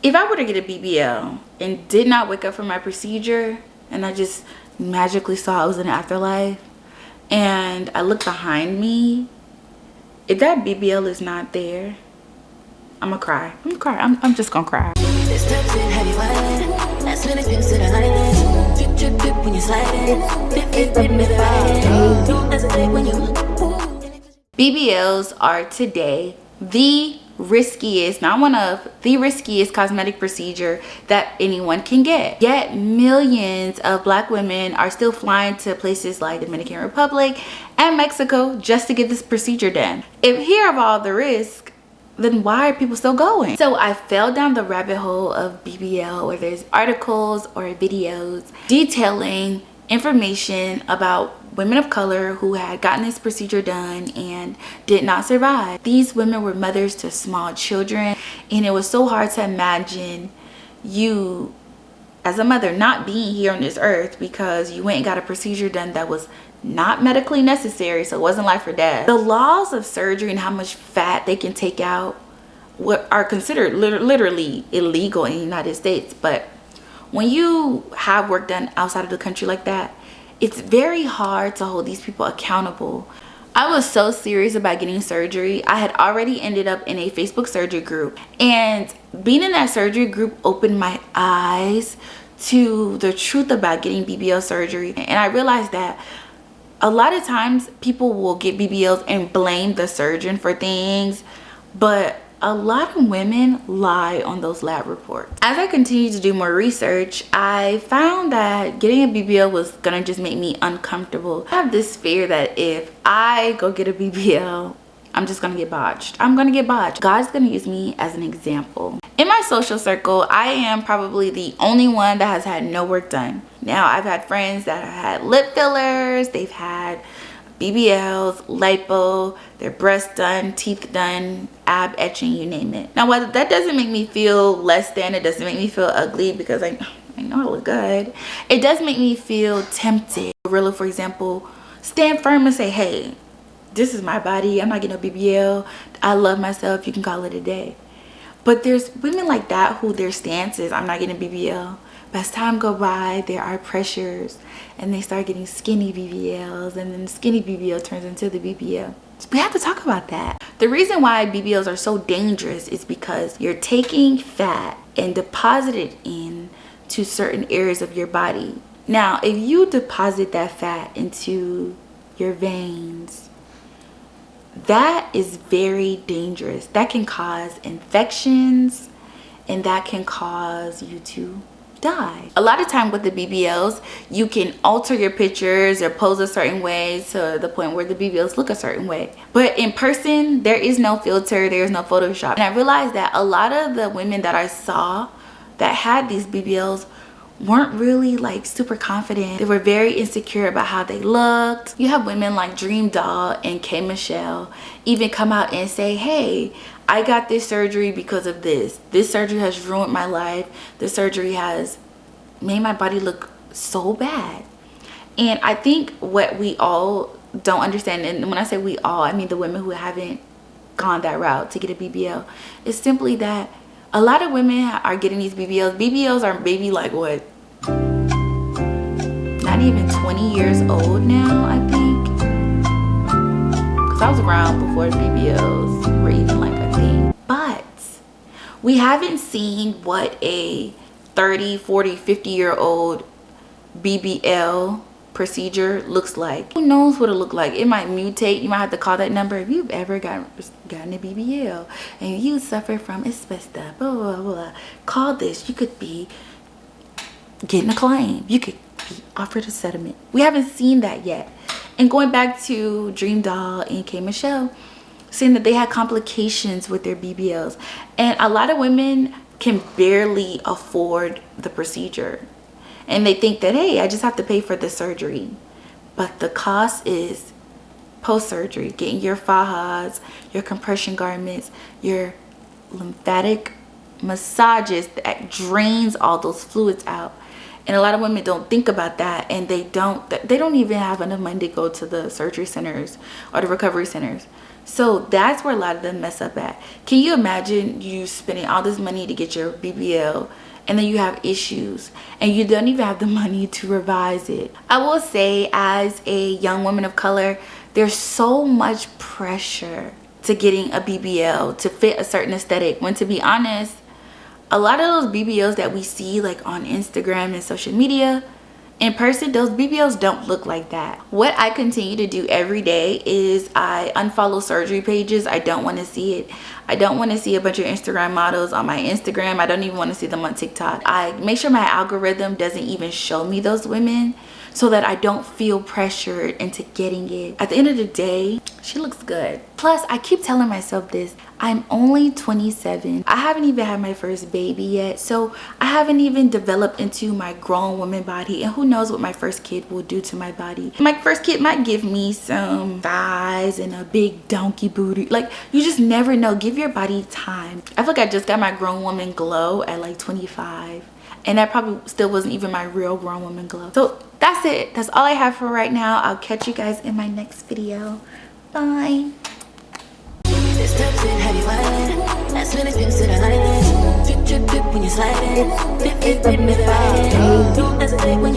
If I were to get a BBL and did not wake up from my procedure and I just magically saw I was in the afterlife and I look behind me, if that BBL is not there, I'm gonna cry. I'm gonna cry. I'm just gonna cry. BBLs are today the riskiest, not one of the riskiest cosmetic procedure that anyone can get. Yet millions of Black women are still flying to places like Dominican Republic and Mexico just to get this procedure done. If you hear of all the risk, then why are people still going? So I fell down the rabbit hole of BBL, where there's articles or videos detailing information about women of color who had gotten this procedure done and did not survive. These women were mothers to small children, and it was so hard to imagine you as a mother not being here on this earth because you went and got a procedure done that was not medically necessary, so it wasn't life or death. The laws of surgery and how much fat they can take out are considered literally illegal in the United States. But when you have work done outside of the country like that, it's very hard to hold these people accountable. I was so serious about getting surgery. I had already ended up in a Facebook surgery group, and being in that surgery group opened my eyes to the truth about getting BBL surgery. And I realized that a lot of times people will get BBLs and blame the surgeon for things, but a lot of women lie on those lab reports. As I continued to do more research, I found that getting a BBL was gonna just make me uncomfortable. I have this fear that if I go get a BBL, I'm just gonna get botched. I'm gonna get botched. God's gonna use me as an example. In my social circle, I am probably the only one that has had no work done. Now, I've had friends that have had lip fillers, they've had BBLs, lipo, their breasts done, teeth done, ab etching, you name it. Now, while that doesn't make me feel less than, it doesn't make me feel ugly because I know I look good, it does make me feel tempted. Glorilla, for example, stand firm and say, hey, this is my body, I'm not getting a BBL, I love myself, you can call it a day. But there's women like that who their stance is, I'm not getting a BBL. But as time go by, there are pressures and they start getting skinny BBLs, and then the skinny BBL turns into the BBL. So we have to talk about that. The reason why BBLs are so dangerous is because you're taking fat and deposit it in to certain areas of your body. Now, if you deposit that fat into your veins, that is very dangerous. That can cause infections, and that can cause you to die. A lot of time with the BBLs, you can alter your pictures or pose a certain way to the point where the BBLs look a certain way. But in person, there is no filter, there is no Photoshop. And I realized that a lot of the women that I saw that had these BBLs weren't really like super confident. They were very insecure about how they looked. You have women like Dream Doll and K Michelle even come out and say, hey, I got this surgery because of this. This surgery has ruined my life. This surgery has made my body look so bad. And I think what we all don't understand, and when I say we all, I mean the women who haven't gone that route to get a BBL, is simply that a lot of women are getting these BBLs. BBLs are maybe like what? Not even 20 years old now, I think. Because I was around before BBLs were even like a thing. But we haven't seen what a 30, 40, 50-year-old BBL procedure looks like. Who knows what it look like? It might mutate. You might have to call that number if you've ever gotten a BBL and you suffer from asbestos, blah, blah, blah. Call this. You could be getting a claim. You could be offered a settlement. We haven't seen that yet. And going back to Dream Doll and K Michelle, saying that they had complications with their BBLs, and a lot of women can barely afford the procedure, and they think that, hey, I just have to pay for the surgery. But the cost is post-surgery, getting your fajas, your compression garments, your lymphatic massages that drains all those fluids out. And a lot of women don't think about that, and they don't even have enough money to go to the surgery centers or the recovery centers. So that's where a lot of them mess up at. Can you imagine you spending all this money to get your BBL and then you have issues and you don't even have the money to revise it? I will say, as a young woman of color, there's so much pressure to getting a BBL to fit a certain aesthetic, when to be honest, a lot of those BBLs that we see like on Instagram and social media, in person, those BBLs don't look like that. What I continue to do every day is I unfollow surgery pages. I don't want to see it. I don't want to see a bunch of Instagram models on my Instagram. I don't even want to see them on TikTok. I make sure my algorithm doesn't even show me those women, so that I don't feel pressured into getting it. At the end of the day, she looks good. Plus, I keep telling myself this, I'm only 27. I haven't even had my first baby yet, so I haven't even developed into my grown woman body, and who knows what my first kid will do to my body. My first kid might give me some thighs and a big donkey booty. Like, you just never know. Give your body time. I feel like I just got my grown woman glow at like 25. And that probably still wasn't even my real grown woman glow. So that's it. That's all I have for right now. I'll catch you guys in my next video. Bye.